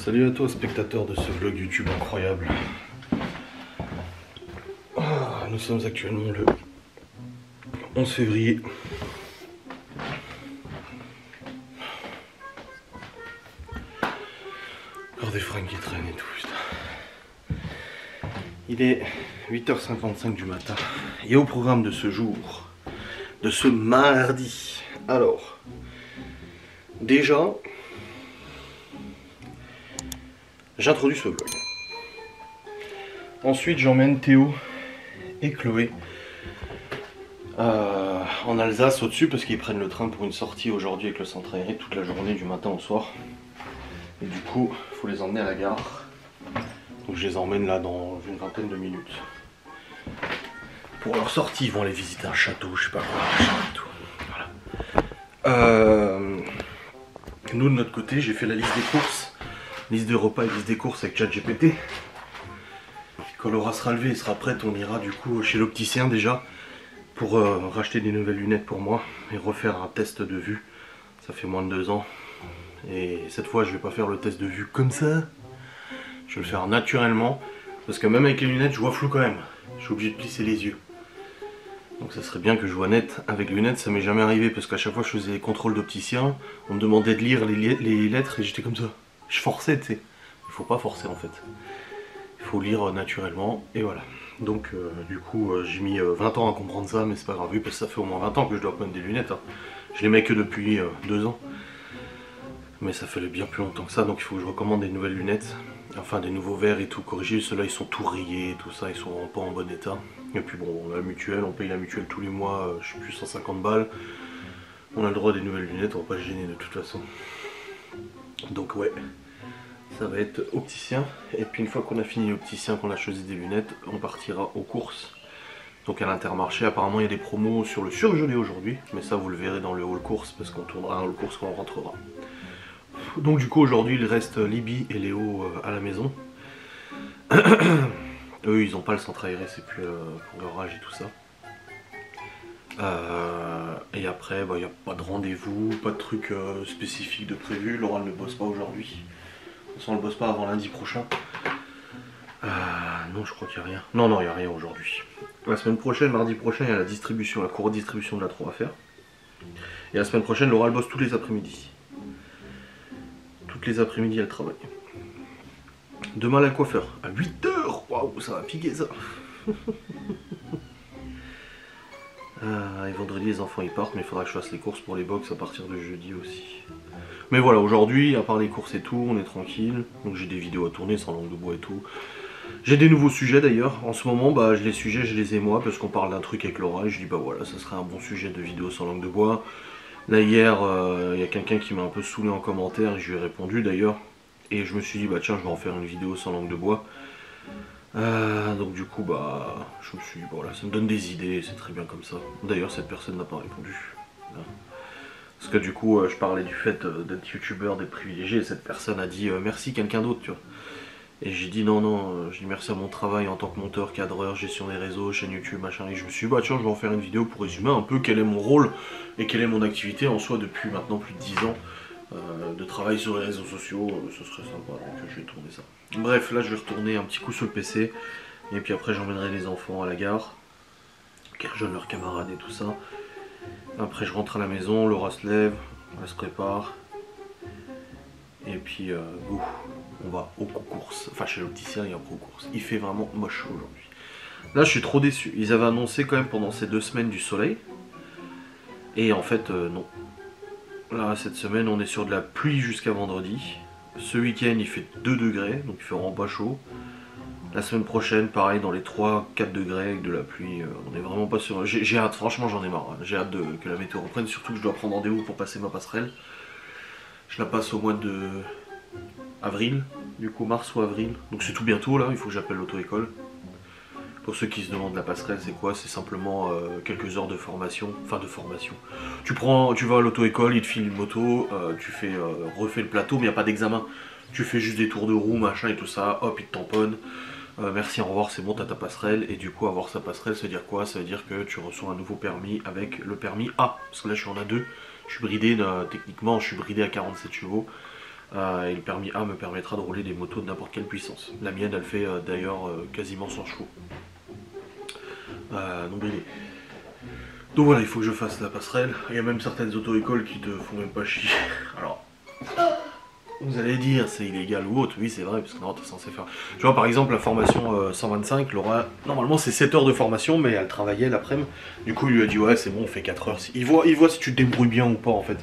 Salut à toi spectateur de ce vlog YouTube incroyable. Nous sommes actuellement le 11 février. Encore des fringues qui traînent et tout, putain. Il est 8h55 du matin. Et au programme de ce jour, de ce mardi. Alors, déjà, j'introduis ce vlog. Ensuite, j'emmène Théo et Chloé en Alsace au-dessus parce qu'ils prennent le train pour une sortie aujourd'hui avec le centre aéré toute la journée du matin au soir. Et du coup, il faut les emmener à la gare. Donc je les emmène là dans une vingtaine de minutes. Pour leur sortie, ils vont aller visiter un château, je sais pas quoi, machin et tout. Voilà. Nous de notre côté, j'ai fait la liste des courses. Liste des repas et liste des courses avec ChatGPT. Quand Laura sera levée et sera prête, on ira du coup chez l'opticien déjà pour racheter des nouvelles lunettes pour moi et refaire un test de vue. Ça fait moins de 2 ans. Et cette fois, je vais pas faire le test de vue comme ça. Je vais le faire naturellement. Parce que même avec les lunettes, je vois flou quand même. Je suis obligé de plisser les yeux. Donc ça serait bien que je vois net avec les lunettes. Ça m'est jamais arrivé parce qu'à chaque fois, je faisais les contrôles d'opticien. On me demandait de lire les lettres et j'étais comme ça. Je forçais, tu sais. Il faut pas forcer en fait. Il faut lire naturellement et voilà. Donc du coup j'ai mis 20 ans à comprendre ça, mais c'est pas grave parce que ça fait au moins 20 ans que je dois prendre des lunettes. Hein. Je les mets que depuis 2 ans. Mais ça fait bien plus longtemps que ça, donc il faut que je recommande des nouvelles lunettes. Enfin des nouveaux verres et tout corrigés. Ceux-là ils sont tout rayés et tout ça, ils sont vraiment pas en bon état. Et puis bon, on a la mutuelle, on paye la mutuelle tous les mois, je sais plus 150 balles. On a le droit à des nouvelles lunettes, on va pas se gêner de toute façon. Donc ouais. Ça va être opticien, et puis une fois qu'on a fini l'opticien, qu'on a choisi des lunettes, on partira aux courses. Donc à l'Intermarché, apparemment il y a des promos sur le surgelé aujourd'hui, mais ça vous le verrez dans le haul course, parce qu'on tournera un haul course quand on rentrera. Donc du coup aujourd'hui il reste Libby et Léo à la maison. Eux ils n'ont pas le centre aéré, c'est plus pour leur âge et tout ça. Et après il n'y a pas de rendez-vous, pas de truc spécifique de prévu. Laura ne bosse pas aujourd'hui. De toute façon, on ne bosse pas avant lundi prochain. Non, je crois qu'il n'y a rien. Non, il n'y a rien aujourd'hui. La semaine prochaine, mardi prochain, il y a la distribution, la cour distribution de la 3 à faire. Et la semaine prochaine, Laura elle bosse tous les après-midi. Toutes les après-midi, elle travaille. Demain, la coiffeur. À 8 h. Waouh, ça va piquer ça. Et vendredi, les enfants ils partent, mais il faudra que je fasse les courses pour les box à partir de jeudi aussi. Mais voilà, aujourd'hui, à part les courses et tout, on est tranquille. Donc j'ai des vidéos à tourner sans langue de bois et tout. J'ai des nouveaux sujets d'ailleurs. En ce moment, les sujets, je les ai moi parce qu'on parle d'un truc avec Laura. Et je dis bah voilà, ça serait un bon sujet de vidéo sans langue de bois. Là hier, il y a quelqu'un qui m'a un peu saoulé en commentaire et je lui ai répondu d'ailleurs. Et je me suis dit bah tiens, je vais en faire une vidéo sans langue de bois. Donc du coup je me suis dit voilà, ça me donne des idées, c'est très bien comme ça. D'ailleurs cette personne n'a pas répondu. Parce que du coup je parlais du fait d'être youtubeur, d'être privilégié, et cette personne a dit merci quelqu'un d'autre, tu vois. Et j'ai dit non, j'ai dit merci à mon travail en tant que monteur, cadreur, gestion des réseaux, chaîne YouTube, machin. Et je me suis dit bah tiens, je vais en faire une vidéo pour résumer un peu quel est mon rôle et quelle est mon activité en soi depuis maintenant plus de 10 ans de travail sur les réseaux sociaux. Ce serait sympa, donc je vais tourner ça. Bref, là je vais retourner un petit coup sur le PC. Et puis après j'emmènerai les enfants à la gare, qui rejoignent leurs camarades et tout ça. Après je rentre à la maison, Laura se lève, elle se prépare. Et puis go, on va aux courses. Enfin chez l'opticien et après aux courses. Il fait vraiment moche aujourd'hui. Là je suis trop déçu. Ils avaient annoncé quand même pendant ces 2 semaines du soleil. Et en fait non. Là cette semaine on est sur de la pluie jusqu'à vendredi. Ce week-end il fait 2 degrés, donc il fait vraiment pas chaud. La semaine prochaine, pareil, dans les 3-4 degrés avec de la pluie, on est vraiment pas sûr. J'ai hâte, franchement j'en ai marre. Hein. J'ai hâte que la météo reprenne, surtout que je dois prendre rendez-vous pour passer ma passerelle. Je la passe au mois de avril, du coup mars ou avril. Donc c'est tout bientôt là, il faut que j'appelle l'auto-école. Pour ceux qui se demandent la passerelle, c'est quoi? C'est simplement quelques heures de formation. Enfin de formation. Tu vas à l'auto-école, ils te filent une moto, tu refais le plateau, mais il n'y a pas d'examen. Tu fais juste des tours de roue, machin et tout ça, hop, ils te tamponnent. Merci, au revoir, c'est bon, t'as ta passerelle. Et du coup, avoir sa passerelle, ça veut dire quoi? Ça veut dire que tu reçois un nouveau permis avec le permis A. Parce que là, je suis en A2. Je suis bridé, techniquement, je suis bridé à 47 chevaux. Et le permis A me permettra de rouler des motos de n'importe quelle puissance. La mienne, elle fait d'ailleurs quasiment 100 chevaux. Donc voilà, il faut que je fasse la passerelle. Il y a même certaines auto-écoles qui te font même pas chier. Alors, vous allez dire c'est illégal ou autre, oui c'est vrai, parce que non, t'es censé faire. Tu vois, par exemple, la formation 125, Laura, normalement c'est 7 heures de formation, mais elle travaillait l'après-midi. Du coup, il lui a dit ouais, c'est bon, on fait 4 heures. Il voit si tu te débrouilles bien ou pas en fait.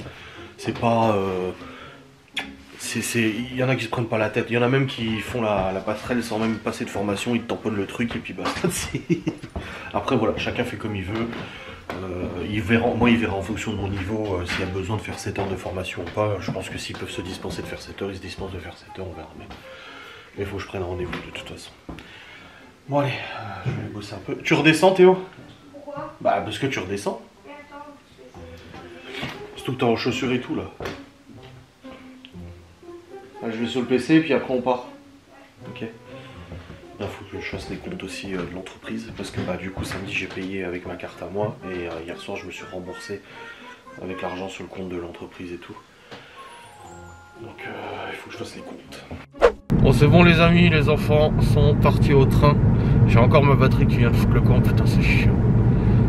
C'est pas. Il y en a qui se prennent pas la tête, il y en a même qui font la passerelle sans même passer de formation, ils te tamponnent le truc et puis bah. Après voilà, chacun fait comme il veut. Moi il verra en fonction de mon niveau s'il y a besoin de faire 7 heures de formation ou pas. Je pense que s'ils peuvent se dispenser de faire 7 heures, ils se dispensent de faire 7 heures, on verra. Mais il faut que je prenne rendez-vous de toute façon. Bon allez, je vais bosser un peu. Tu redescends Théo? Pourquoi? Bah parce que tu redescends. Mais attends, Surtout que t'es en chaussures et tout là. Je vais sur le PC et puis après on part. Ok. Il faut que je fasse les comptes aussi de l'entreprise parce que bah, du coup samedi j'ai payé avec ma carte à moi et hier soir je me suis remboursé avec l'argent sur le compte de l'entreprise et tout. Donc il faut que je fasse les comptes. Bon c'est bon les amis, les enfants sont partis au train. J'ai encore ma batterie qui vient de foutre le camp, putain c'est chiant.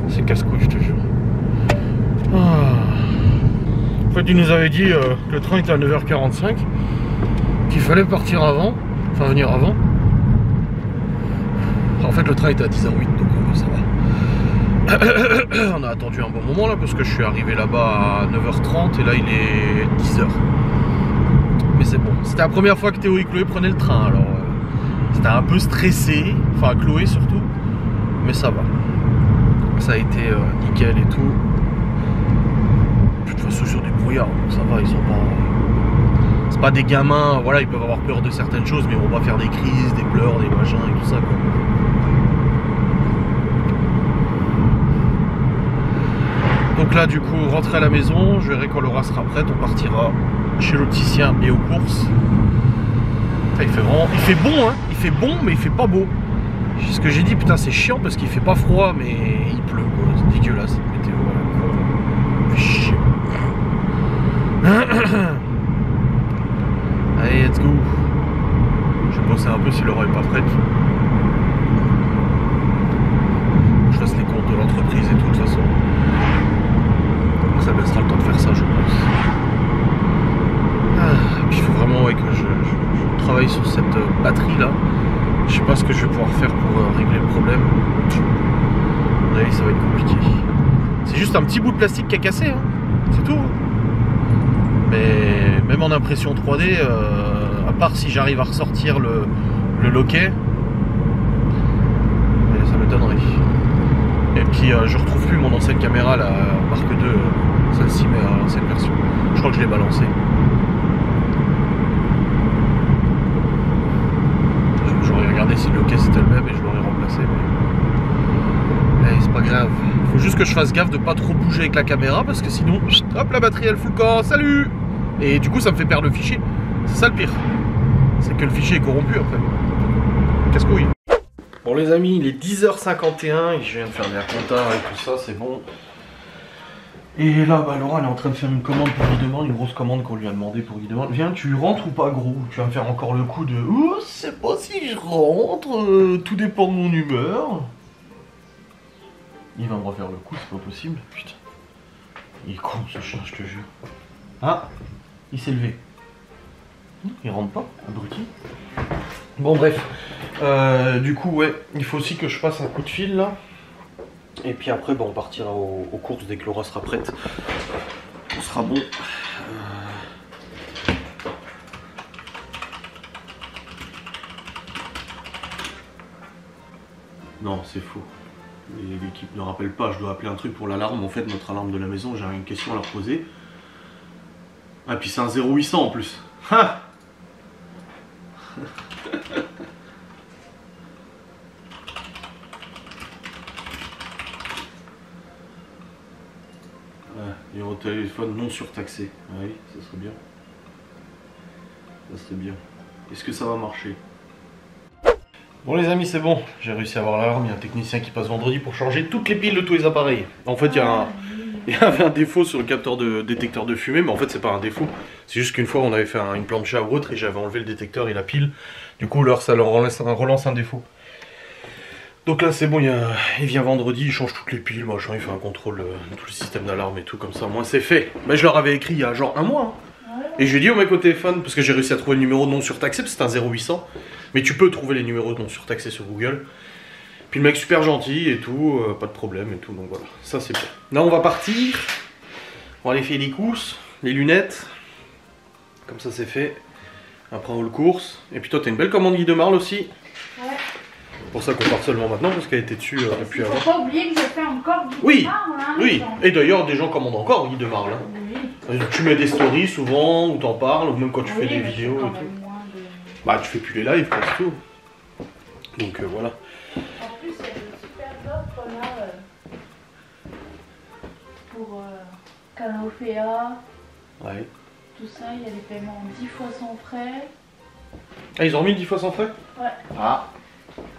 C'est casse-couille je te jure. En fait il nous avait dit que le train était à 9h45, qu'il fallait partir avant, enfin venir avant. En fait le train était à 10h08 donc ça va. On a attendu un bon moment là parce que je suis arrivé là-bas à 9h30 et là il est 10h. Mais c'est bon, c'était la première fois que Théo et Chloé prenaient le train alors c'était un peu stressé, enfin Chloé surtout, mais ça va. Ça a été nickel et tout. De toute façon sur du brouillard, ça va, ils sont pas... C'est pas des gamins, voilà, ils peuvent avoir peur de certaines choses mais ils vont pas faire des crises, des pleurs, des machins et tout ça quoi. Donc là du coup rentrer à la maison, je verrai quand Laura sera prête, on partira chez l'opticien et aux courses. Enfin, il fait bon hein, il fait bon mais il fait pas beau. C'est ce que j'ai dit, putain c'est chiant parce qu'il fait pas froid mais il pleut quoi, c'est dégueulasse la météo. Fait chier. Allez let's go. Je vais bosser un peu si Laura est pas prête. Je fasse les comptes de l'entreprise et tout de toute façon. Ça me laissera le temps de faire ça je pense. Puis il faut vraiment ouais, que je travaille sur cette batterie là. Je sais pas ce que je vais pouvoir faire pour régler le problème. À mon avis ça va être compliqué. C'est juste un petit bout de plastique qui a cassé, hein. C'est tout. Mais même en impression 3D, à part si j'arrive à ressortir le loquet, ça m'étonnerait. Et puis je retrouve plus mon ancienne caméra, la Mark II, celle-ci mais à l'ancienne version. Je crois que je l'ai balancée. J'aurais regardé si le loquet c'était le même et je l'aurais remplacé. Mais c'est pas grave. Il faut juste que je fasse gaffe de pas trop bouger avec la caméra parce que sinon, hop, la batterie elle fout le camp, salut! Et du coup ça me fait perdre le fichier. C'est ça le pire. C'est que le fichier est corrompu après. Casse-couille. Bon les amis, il est 10h51 et je viens de faire des comptas et tout ça, c'est bon. Et là, bah, Laura elle est en train de faire une commande pour Guy-Demande, une grosse commande qu'on lui a demandé pour Guy-Demande. Viens, tu rentres ou pas gros? Tu vas me faire encore le coup de oh, je sais pas si je rentre, tout dépend de mon humeur. Il va me refaire le coup, c'est pas possible. Putain. Il est con ce chien, je te jure. Ah, il s'est levé. Il rentre pas, abruti. Bon bref, du coup ouais, il faut aussi que je passe un coup de fil là. Et puis après bon, on partira aux courses dès que Laura sera prête. On sera bon. Non, c'est faux. L'équipe ne rappelle pas, je dois appeler un truc pour l'alarme. En fait, notre alarme de la maison, j'ai une question à leur poser. Ah, puis c'est un 0800 en plus. Ha! Numéro de téléphone non surtaxé. Ah oui, ça serait bien. Ça serait bien. Est-ce que ça va marcher? Bon les amis, c'est bon. J'ai réussi à avoir l'alarme. Il y a un technicien qui passe vendredi pour changer toutes les piles de tous les appareils. En fait, il y a Il y avait un défaut sur le capteur de détecteur de fumée, mais en fait c'est pas un défaut. C'est juste qu'une fois on avait fait une plancha ou autre et j'avais enlevé le détecteur et la pile. Du coup là ça leur relance un défaut. Donc là c'est bon, il vient vendredi, il change toutes les piles, machin, il fait un contrôle de tout le système d'alarme et tout comme ça. Moi c'est fait. Mais je leur avais écrit il y a genre un mois. Hein. Et je lui ai dit au mec au téléphone, parce que j'ai réussi à trouver le numéro de non surtaxé, parce que c'est un 0800. Mais tu peux trouver les numéros de non surtaxés sur Google. Puis le mec super gentil et tout, pas de problème et tout, donc voilà, ça c'est bien. Là on va partir, on va aller faire les courses, les lunettes, comme ça c'est fait. Après on roule course, et puis toi t'as une belle commande Guy de Marle aussi. Ouais. C'est pour ça qu'on part seulement maintenant, parce qu'elle était dessus depuis avant. Faut pas oublier que j'ai fait encore Guy oui, de Marle. Hein, oui, et d'ailleurs des gens commandent encore Guy de Marle. Hein. Oui. Tu mets des stories souvent, où t'en parles, ou même quand tu fais des vidéos et tout. Bah tu fais plus les lives, c'est tout. Donc voilà. Pour Canofea, ouais. Tout ça, il y a des paiements 10 fois sans frais. Ah, ils ont remis 10 fois sans frais? Ouais. Ah.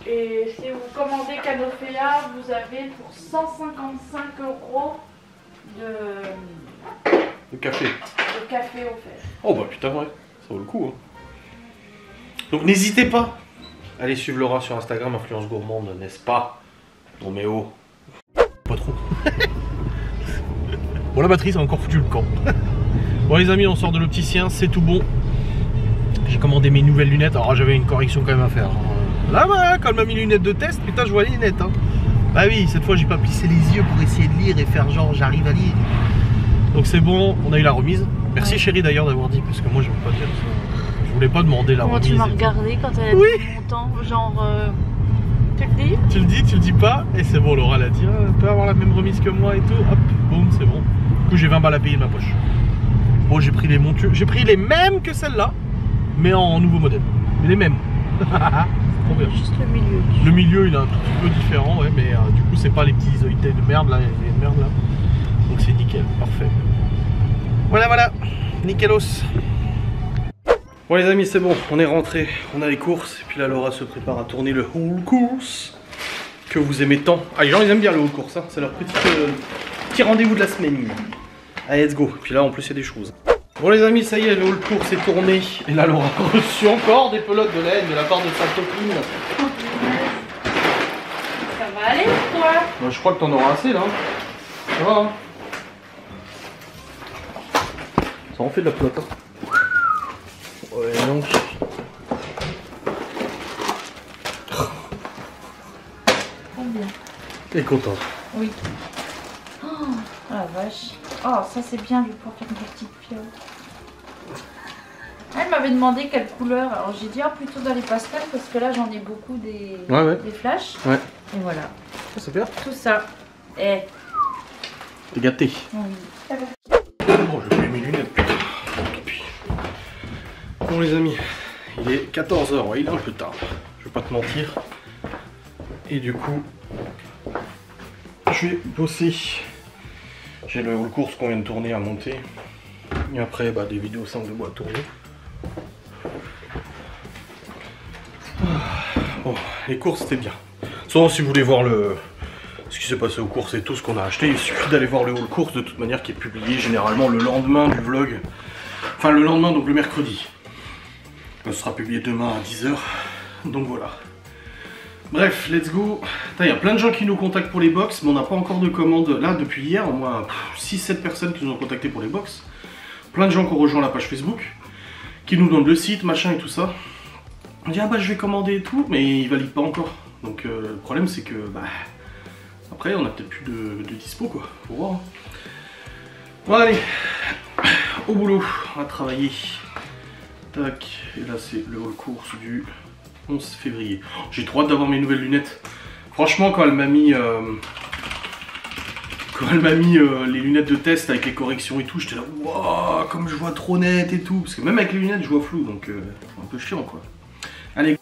Et si vous commandez Canofea, vous avez pour 155 € de café. De café offert. Oh bah putain, ouais, ça vaut le coup. Hein. Donc n'hésitez pas. Allez suivre Laura sur Instagram, Influence Gourmande, n'est-ce pas? Non mais oh. Pas trop. Bon, la batterie, ça a encore foutu le camp. Bon les amis, on sort de l'opticien, c'est tout bon. J'ai commandé mes nouvelles lunettes, alors j'avais une correction quand même à faire. Là, ouais, quand elle m'a mis les lunettes de test, putain, je vois les lunettes. Hein. Bah oui, cette fois, j'ai pas plissé les yeux pour essayer de lire et faire genre, j'arrive à lire. Donc c'est bon, on a eu la remise. Merci chérie d'ailleurs d'avoir dit, parce que moi, je veux pas dire ça. Je voulais pas demander la remise. Comment tu m'as regardé quand elle a dit mon temps, genre... Tu le dis? Tu le dis pas, et c'est bon, Laura l'a dit, elle peut avoir la même remise que moi et tout, hop, boum, c'est bon. Du coup, j'ai 20 balles à payer de ma poche. Bon, j'ai pris les montures, j'ai pris les mêmes que celle-là, mais en nouveau modèle. Mais les mêmes. Trop bien. Juste le milieu. Le milieu, il est un tout petit peu différent, ouais, mais du coup, c'est pas les petits isoïtés de merde là, les merdes là. Donc c'est nickel, parfait. Voilà, voilà, nickelos. Bon les amis, c'est bon, on est rentré, on a les courses, et puis là Laura se prépare à tourner le haul course que vous aimez tant. Ah les gens ils aiment bien le haul course, hein. C'est leur petit rendez-vous de la semaine. Allez let's go, et puis là en plus il y a des choses. Bon les amis, ça y est, le haul course est tourné, et là Laura a reçu encore des pelotes de laine de la part de sa copine. Ça va aller pour toi? Bon, je crois que t'en auras assez là. Ça va hein. Ça en fait de la pelote hein. Ouais, donc. Combien? T'es contente? Oui. Oh la vache. Oh, ça c'est bien, je vais pouvoir faire une petite fiole. Elle m'avait demandé quelle couleur. Alors j'ai dit plutôt dans les pastels parce que là j'en ai beaucoup des flashs. Ouais. Et voilà. Ça c'est bien. Tout ça. Eh. T'es gâté. Oui. Bon, je vais mes lunettes, putain. Bon les amis, il est 14 h, ouais, il est un peu tard, je vais pas te mentir. Et du coup, je vais bosser. J'ai le haul course qu'on vient de tourner à monter. Et après, bah, des vidéos 5 de bois à tourner. Bon, les courses c'était bien. Souvent si vous voulez voir ce qui s'est passé aux courses et tout ce qu'on a acheté, il suffit d'aller voir le haul course de toute manière qui est publié généralement le lendemain du vlog. Enfin le lendemain, donc le mercredi. Ce sera publié demain à 10 h. Donc voilà. Bref, let's go. Il y a plein de gens qui nous contactent pour les box, mais on n'a pas encore de commande. Là, depuis hier, au moins 6-7 personnes qui nous ont contacté pour les box. Plein de gens qui ont rejoint la page Facebook, qui nous donnent le site, machin et tout ça. On dit ah bah je vais commander et tout, mais ils valident pas encore. Donc le problème c'est que bah après on a peut-être plus de dispo quoi. Faut voir. Bon allez, au boulot, on va travailler. Tac, et là c'est le haul course du 11 février. J'ai trop hâte d'avoir mes nouvelles lunettes. Franchement quand elle m'a mis les lunettes de test avec les corrections et tout, j'étais là waouh, comme je vois trop net et tout. Parce que même avec les lunettes je vois flou, donc un peu chiant quoi. Allez.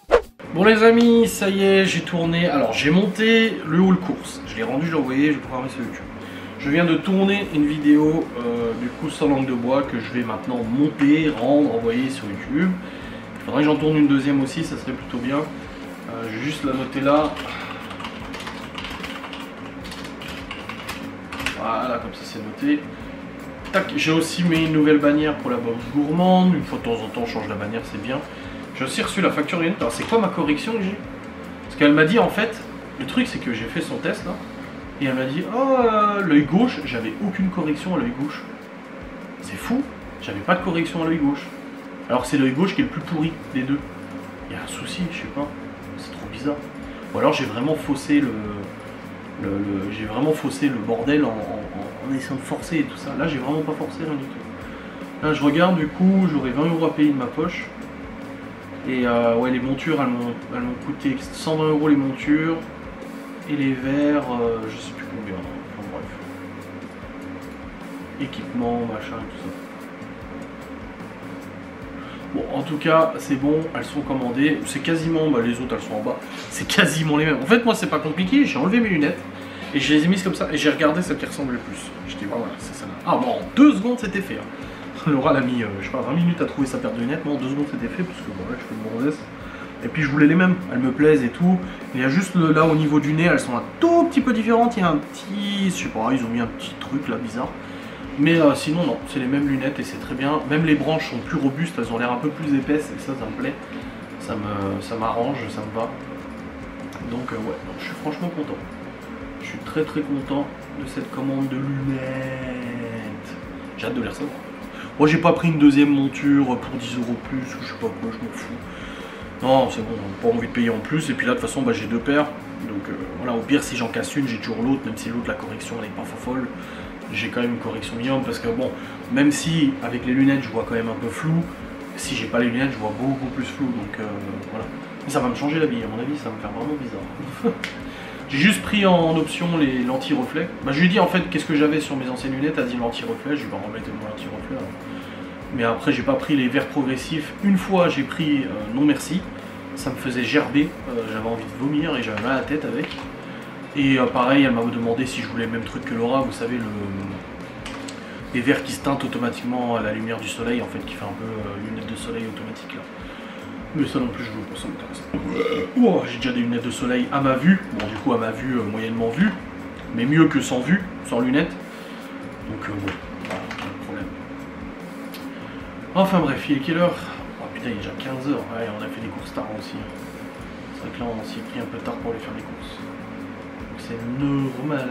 Bon les amis, ça y est, j'ai tourné. Alors j'ai monté le haul course. Je l'ai rendu, je l'ai envoyé, je vais pouvoir mettre sur YouTube. Je viens de tourner une vidéo du coup sans langue de bois que je vais maintenant monter, rendre, envoyer sur YouTube. Il faudrait que j'en tourne une deuxième aussi, ça serait plutôt bien. Je vais juste la noter là. Voilà, comme ça c'est noté. Tac, j'ai aussi mis une nouvelle bannière pour la box gourmande. Une fois de temps en temps, on change la bannière, c'est bien. J'ai aussi reçu la facture lunette. Alors, c'est quoi ma correction que j'ai? Parce qu'elle m'a dit, en fait, le truc, c'est que j'ai fait son test, là. Et elle m'a dit, oh, l'œil gauche, j'avais aucune correction à l'œil gauche. C'est fou, j'avais pas de correction à l'œil gauche. Alors que c'est l'œil gauche qui est le plus pourri des deux. Il y a un souci, je sais pas. C'est trop bizarre. Ou alors j'ai vraiment faussé j'ai vraiment faussé le bordel en essayant de forcer et tout ça. Là, j'ai vraiment pas forcé rien du tout. Là, je regarde, du coup, j'aurai 20 € à payer de ma poche. Et ouais, les montures, elles m'ont coûté 120 € les montures. Et les verres, je sais plus combien. Enfin bref. Équipement, machin, tout ça. Bon, en tout cas, c'est bon, elles sont commandées. C'est quasiment, bah, les autres, elles sont en bas. C'est quasiment les mêmes. En fait, moi, c'est pas compliqué. J'ai enlevé mes lunettes et je les ai mises comme ça. Et j'ai regardé celle qui ressemble le plus. Je dis, voilà, c'est celle-là. Ah, bon, en 2 secondes, c'était fait. Hein. Laura, elle a mis, je sais pas, 20 minutes à trouver sa paire de lunettes. Moi, en 2 secondes, c'était fait. Parce que, voilà, je fais une grossesse. Et puis, je voulais les mêmes. Elles me plaisent et tout. Il y a juste là, au niveau du nez, elles sont un tout petit peu différentes. Il y a un petit, je sais pas, ils ont mis un petit truc là, bizarre. Mais sinon non, c'est les mêmes lunettes et c'est très bien. Même les branches sont plus robustes, elles ont l'air un peu plus épaisses et ça me plaît. Ça m'arrange, ça me va. Donc ouais, donc, je suis franchement content. Je suis très content de cette commande de lunettes. J'ai hâte de les recevoir. Moi j'ai pas pris une deuxième monture pour 10 € plus ou je sais pas quoi, je m'en fous. Non, c'est bon, j'ai pas envie de payer en plus. Et puis là de toute façon bah, j'ai 2 paires. Donc voilà, au pire si j'en casse une, j'ai toujours l'autre, même si l'autre la correction elle est pas folle. J'ai quand même une correction minimum parce que bon, même si avec les lunettes je vois quand même un peu flou, si j'ai pas les lunettes je vois beaucoup plus flou, donc voilà. Mais ça va me changer la vie, à mon avis ça va me faire vraiment bizarre. J'ai juste pris en option les lentilles reflets. Bah, je lui ai dit en fait qu'est-ce que j'avais sur mes anciennes lunettes, elle a dit lentilles reflets, je vais en remettre mon lentilles reflets. Mais après j'ai pas pris les verres progressifs, une fois j'ai pris non merci, ça me faisait gerber, j'avais envie de vomir et j'avais mal à la tête avec. Et pareil, elle m'a demandé si je voulais le même truc que Laura, vous savez, les verres qui se teintent automatiquement à la lumière du soleil, en fait, qui fait un peu lunettes de soleil automatique là. Mais ça non plus, je veux pas, ça m'intéresse. Oh, j'ai déjà des lunettes de soleil à ma vue, bon du coup à ma vue, moyennement vue, mais mieux que sans vue, sans lunettes. Donc bon, voilà, pas de problème. Enfin bref, il est quelle heure? Oh putain, il est déjà 15 h, ouais, on a fait des courses tard aussi. C'est vrai que là on s'y est pris un peu tard pour aller faire les courses. C'est normal.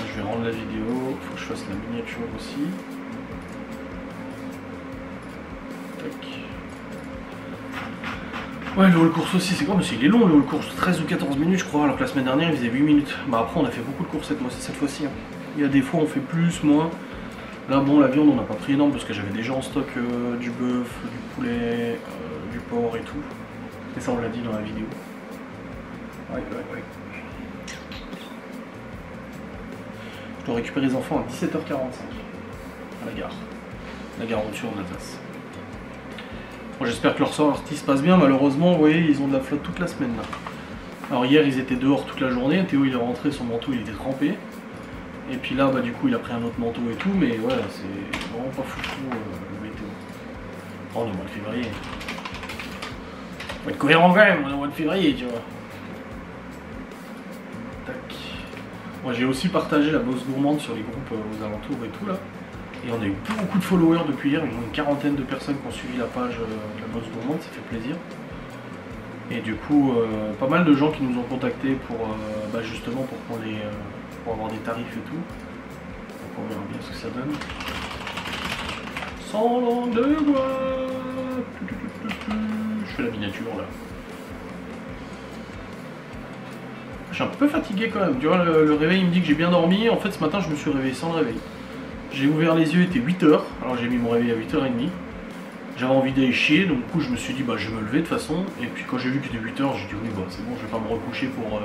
Je vais rendre la vidéo. Faut que je fasse la miniature aussi. Tac. Ouais, le haul course aussi, c'est quoi? Mais il est long le haul course, 13 ou 14 minutes je crois, alors que la semaine dernière il faisait 8 minutes. Bah après on a fait beaucoup de courses cette fois-ci. Hein. Il y a des fois on fait plus, moins. Là bon, la viande on n'a pas pris énorme parce que j'avais déjà en stock du bœuf, du poulet, du porc et tout. Et ça on l'a dit dans la vidéo. Ouais. Je dois récupérer les enfants à 17h45 à la gare routière de Natas. Bon, j'espère que leur sortie se passe bien, malheureusement vous voyez ils ont de la flotte toute la semaine là. Alors hier ils étaient dehors toute la journée, Théo il est rentré, son manteau il était trempé. Et puis là, bah, du coup, il a pris un autre manteau et tout, mais voilà, c'est vraiment pas foufou le météo. Oh, on est au mois de février. Faut être cohérent quand même, on est au mois de février, tu vois. Tac. Moi, j'ai aussi partagé la bosse gourmande sur les groupes aux alentours et tout là. Et on a eu beaucoup de followers depuis hier, une quarantaine de personnes qui ont suivi la page de la bosse gourmande, ça fait plaisir. Et du coup, pas mal de gens qui nous ont contactés pour bah, justement pour avoir des tarifs et tout. Donc on verra bien ce que ça donne. Sans langue de bois. Je fais la miniature là. Je suis un peu fatigué quand même. Tu vois, le réveil il me dit que j'ai bien dormi. En fait ce matin je me suis réveillé sans le réveil. J'ai ouvert les yeux, il était 8 h. Alors j'ai mis mon réveil à 8h30. J'avais envie d'aller chier, donc du coup je me suis dit bah je vais me lever de toute façon. Et puis quand j'ai vu qu'il était 8 h, j'ai dit oui bah c'est bon, je vais pas me recoucher pour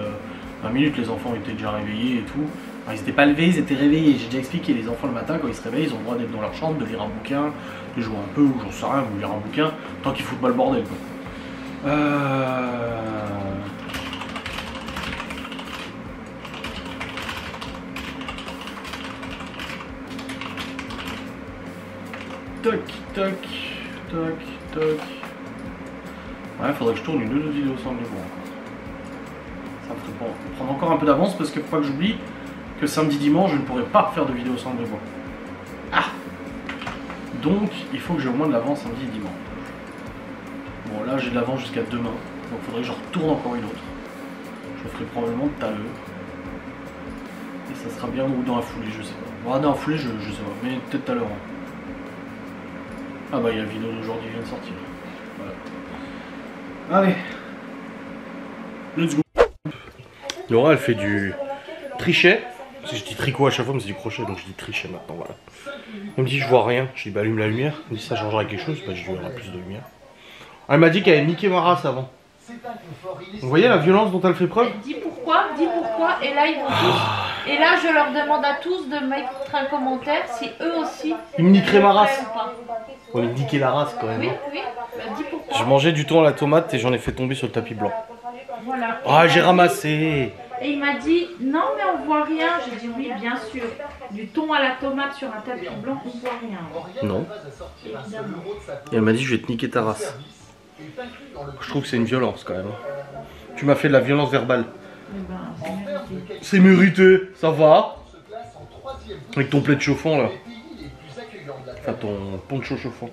20 minutes, les enfants étaient déjà réveillés et tout. Alors, ils n'étaient pas levés, ils étaient réveillés. J'ai déjà expliqué, les enfants le matin quand ils se réveillent, ils ont le droit d'être dans leur chambre, de lire un bouquin, de jouer un peu ou j'en sais rien, ou lire un bouquin, tant qu'ils foutent pas le bordel quoi. Tac. Ouais, faudrait que je tourne une ou deux vidéos sans le voir. Bon, on va prendre encore un peu d'avance parce qu'il faut pas que j'oublie que samedi dimanche je ne pourrai pas faire de vidéo sans de bois. Ah. Donc il faut que j'ai au moins de l'avance samedi et dimanche. Bon là j'ai de l'avance jusqu'à demain, donc il faudrait que je retourne encore une autre. Je le ferai probablement tout à l'heure. Et ça sera bien ou dans la foulée, je sais pas. Bon, dans la foulée je sais pas, mais peut-être tout à l'heure. Hein. Ah bah il y a la vidéo d'aujourd'hui qui vient de sortir. Voilà. Allez. Let's go. Laura elle fait du trichet. Parce que je dis tricot à chaque fois mais c'est du crochet donc je dis trichet maintenant, voilà. Elle me dit je vois rien, je dis bah allume la lumière. Elle me dit ça changera quelque chose, bah je dis il y aura plus de lumière. Elle m'a dit qu'elle avait niqué ma race avant. Vous voyez la violence dont elle fait preuve? Dis pourquoi, et là ils vont tous. Et là je leur demande à tous de mettre un commentaire si eux aussi. Ils me niqueraient ma race. On va me niquer la race quand même. Oui, oui, bah, dis pourquoi. Je mangeais du thon à la tomate et j'en ai fait tomber sur le tapis blanc. Voilà. Ah j'ai ramassé. Et il m'a dit non mais on voit rien. J'ai dit oui bien sûr. Du thon à la tomate sur un tapis blanc on voit rien. Non. Évidemment. Et elle m'a dit je vais te niquer ta race. Je trouve que c'est une violence quand même. Tu m'as fait de la violence verbale. Eh ben, C'est mérité, ça va. Avec ton plaid chauffant là. Enfin ton poncho chauffant.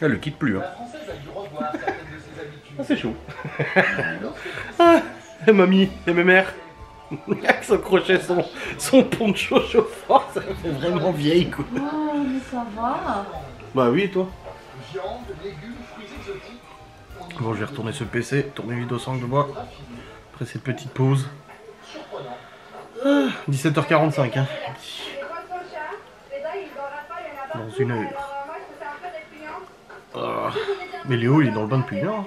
Elle le quitte plus hein. Ah c'est chaud. Ah, et mamie, et mes mères. Avec son crochet, son poncho chauffant, ça fait vraiment vieille quoi. oh mais ça va. Bah oui et toi? Bon je vais retourner sur le PC, tourner une vidéo sans langue de bois. Après cette petite pause. 17h45 hein. Dans une heure. Mais Léo il est dans le bain depuis une heure.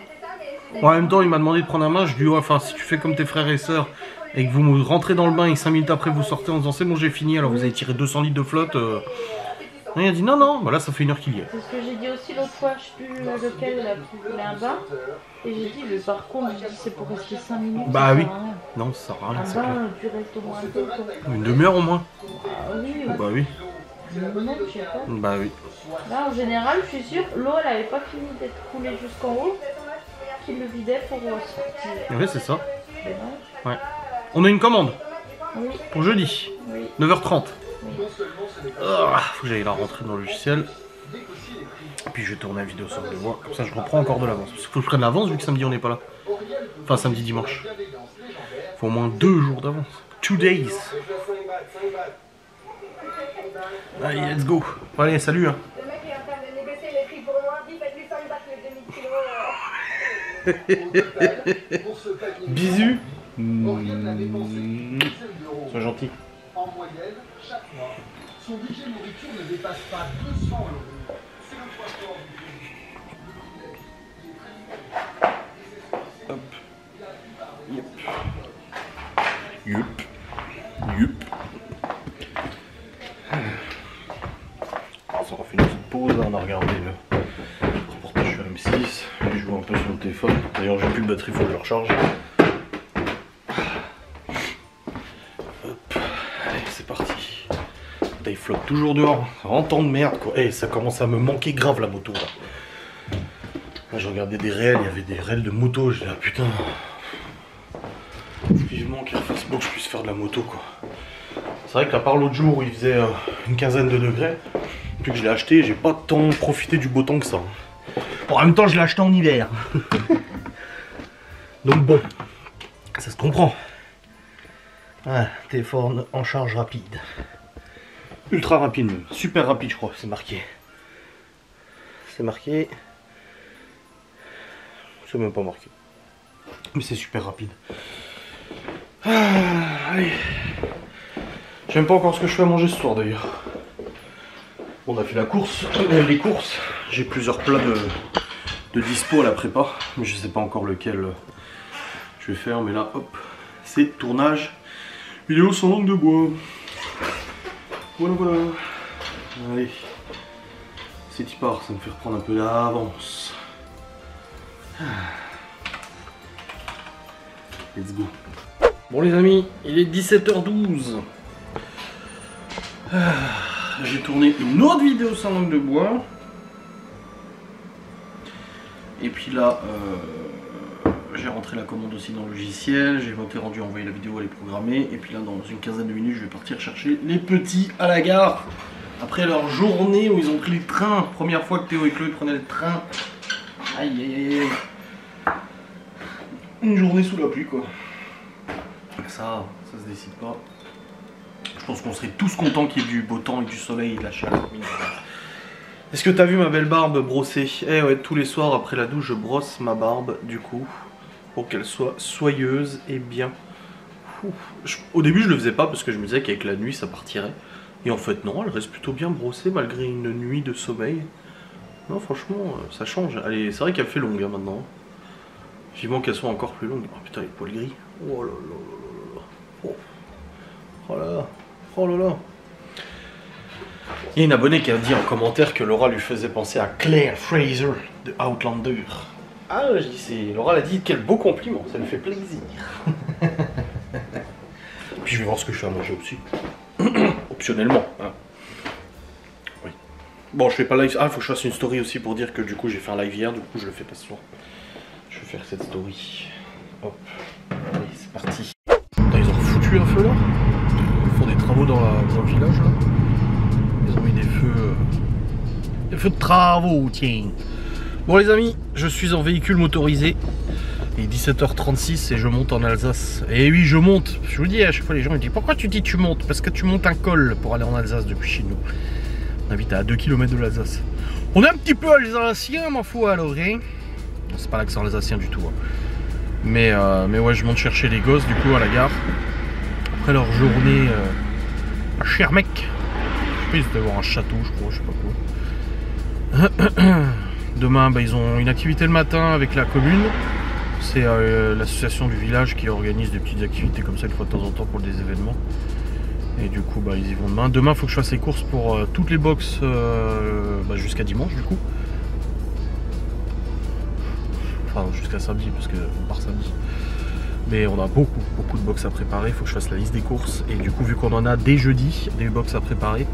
En même temps il m'a demandé de prendre un bain, je lui ai dit ouais, enfin si tu fais comme tes frères et sœurs et que vous rentrez dans le bain et 5 minutes après vous sortez en disant c'est bon j'ai fini alors vous avez tiré 200 litres de flotte. Il a dit non non, bah là ça fait une heure qu'il y est. C'est ce que j'ai dit aussi l'autre fois, je sais plus lequel il a voulu un bain. Et j'ai dit, mais par contre, j'ai dit c'est pour rester 5 minutes. Bah oui. Sert à rien. Non ça sert à rien. Un bain, tu restes au moins un peu quoi. Une demi-heure au moins. Ah oui, Bah oui. non, je sais pas. Bah oui. Là en général, je suis sûre, l'eau elle avait pas fini d'être coulée jusqu'en haut. Qu'il le vidait pour sortir. Oui c'est ça. C'est vrai. Ouais. On a une commande Oui, pour jeudi. oui. 9h30. Oui. Faut que j'aille la rentrer dans le logiciel. Et puis je vais tourner la vidéo sur le bois. Comme ça je reprends encore de l'avance. Parce qu'il faut que je prenne l'avance vu que samedi on n'est pas là. Enfin samedi dimanche. Faut au moins 2 jours d'avance. 2 days. Allez let's go. Allez salut hein. Le mec est en train de négocier les prix pour moi, dit faites-lui 100 bahts le demi-kilo. Bisous. Sois gentil. En moyenne, chaque mois, son budget nourriture ne dépasse pas 200 €. C'est le poids fort du Hop. Yup. Yup. Alors, ça aura fait une petite pause, on a regardé le reportage sur M6, j'ai joué un peu sur le téléphone. D'ailleurs j'ai plus de batterie, il faut que je le recharge. Hop, allez c'est parti. Putain, il flotte toujours dehors, c'est vraiment tant de merde quoi. Eh, ça commence à me manquer grave la moto là. Moi j'ai regardé des réels, il y avait des réels de moto, j'ai dit ah putain. Vivement qu'il refasse beau que je puisse faire de la moto quoi. C'est vrai qu'à part l'autre jour où il faisait une quinzaine de degrés, depuis que je l'ai acheté, j'ai pas tant profité du beau temps que ça. Bon, en même temps je l'ai acheté en hiver. Donc bon, ça se comprend. Ah, téléphone en charge rapide. Ultra rapide même, super rapide je crois, c'est marqué. C'est marqué. C'est même pas marqué. Mais c'est super rapide. Ah, allez. J'aime pas encore ce que je fais à manger ce soir d'ailleurs. Bon, on a fait la course, les courses. J'ai plusieurs plats de dispo à la prépa, mais je sais pas encore lequel je vais faire. Mais là, hop, c'est tournage vidéo sans langue de bois. Voilà, voilà. Allez, c'est y part, ça me fait reprendre un peu d'avance. Let's go. Bon les amis, il est 17h12. J'ai tourné une autre vidéo sans langue de bois. Et puis là, j'ai rentré la commande aussi dans le logiciel, j'ai été rendu à envoyer la vidéo, elle est programmée, et puis là dans une quinzaine de minutes je vais partir chercher les petits à la gare. Après leur journée où ils ont pris le train, première fois que Théo et Chloé prenaient le train. Aïe aïe aïe aïe. Une journée sous la pluie quoi. Ça se décide pas. Je pense qu'on serait tous contents qu'il y ait du beau temps et du soleil et de la chaleur. Est-ce que t'as vu ma belle barbe brossée? Eh ouais, tous les soirs après la douche je brosse ma barbe du coup pour qu'elle soit soyeuse et bien. Au début je le faisais pas parce que je me disais qu'avec la nuit ça partirait. Et en fait non, elle reste plutôt bien brossée malgré une nuit de sommeil. Non franchement ça change. Allez, c'est vrai qu'elle fait longue hein, maintenant. Vivement qu'elle soit encore plus longue. Oh putain les poils gris. Oh là là là là. Oh. Oh là là. Oh là là. Il y a une abonnée qui a dit en commentaire que Laura lui faisait penser à Claire Fraser de Outlander. Ah, je dis c'est. Laura l'a dit, quel beau compliment, ça lui fait plaisir. Puis je vais voir ce que je fais à manger aussi. Optionnellement. Hein. Oui. Bon, je fais pas live. Ah, il faut que je fasse une story aussi pour dire que du coup j'ai fait un live hier, du coup je le fais pas ce soir. Je vais faire cette story. Hop. Allez, c'est parti. Putain, ils ont foutu un feu là. Ils font des travaux dans le village là. Ils ont mis des feux de travaux, tiens. Bon les amis, je suis en véhicule motorisé. Il est 17h36 et je monte en Alsace. Et oui, je monte. Je vous dis à chaque fois, les gens me disent pourquoi tu dis tu montes? Parce que tu montes un col pour aller en Alsace depuis chez nous. On habite à 2 km de l'Alsace. On est un petit peu alsacien, ma foi, alors, hein. C'est pas l'accent alsacien du tout. Hein. Mais ouais, je monte chercher les gosses du coup à la gare. Après leur journée à Schermec. Je sais pas, ils doivent avoir un château, je crois, je sais pas quoi. Demain, bah, ils ont une activité le matin avec la commune. C'est l'association du village qui organise des petites activités comme ça une fois de temps en temps pour des événements. Et du coup, bah, ils y vont demain. Demain, il faut que je fasse les courses pour toutes les box bah, jusqu'à dimanche du coup. Enfin, jusqu'à samedi, parce qu'on part samedi. Mais on a beaucoup de box à préparer. Il faut que je fasse la liste des courses. Et du coup, vu qu'on en a dès jeudi, des box à préparer,